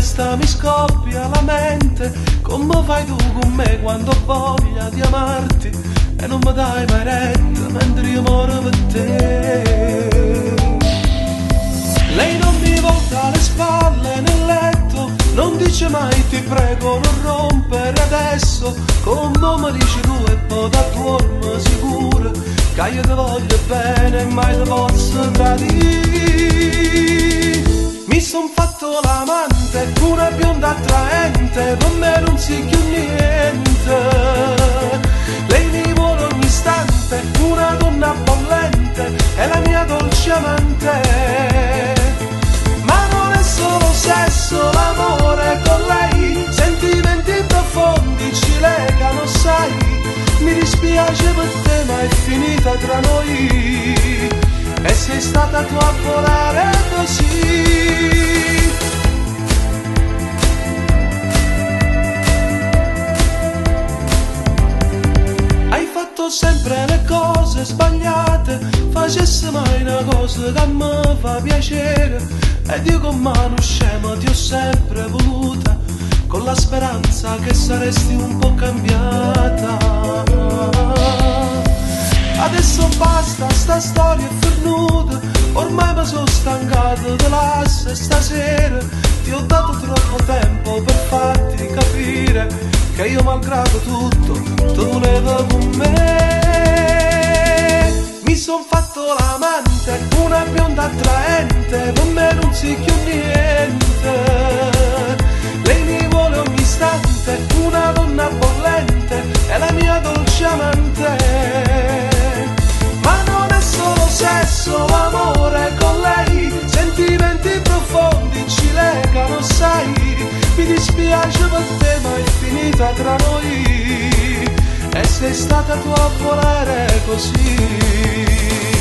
testa mi scoppia la mente, come fai tu con me quando ho voglia di amarti e non mi dai mai retta mentre io moro per te. Lei non mi volta le spalle nel letto, non dice mai ti prego non rompere adesso, come mi dici tu e poi da dormo sicuro che io ti voglio bene e mai ti posso tradire. Mi son fatto l'amante, una bionda attraente, con me non si chiude niente. Lei mi vuole ogni istante, una donna bollente, è la mia dolce amante. Ma non è solo sesso, l'amore con lei, sentimenti profondi ci legano, sai. Mi dispiace per te ma è finita tra noi, e sei stata tu a volare così. Hai fatto sempre le cose sbagliate, facessi mai una cosa che mi fa piacere, ed io con mano scema ti ho sempre voluta, con la speranza che saresti un po' cambiata. Adesso basta, sta storia è fernuta, ormai mi sono stancato dell'asse, stasera ti ho dato troppo tempo per farti capire che io malgrado tutto tu volevo con me. Mi son fatto l'amante, una bionda attraente, con me non si chiude niente. Lei mi vuole ogni istante, una donna bollente, è la mia dolce amante. Ma non è solo sesso, amore con lei, sentimenti profondi ci legano, sai. Mi dispiace per te ma è finita tra noi, e sei stata tu a volare così.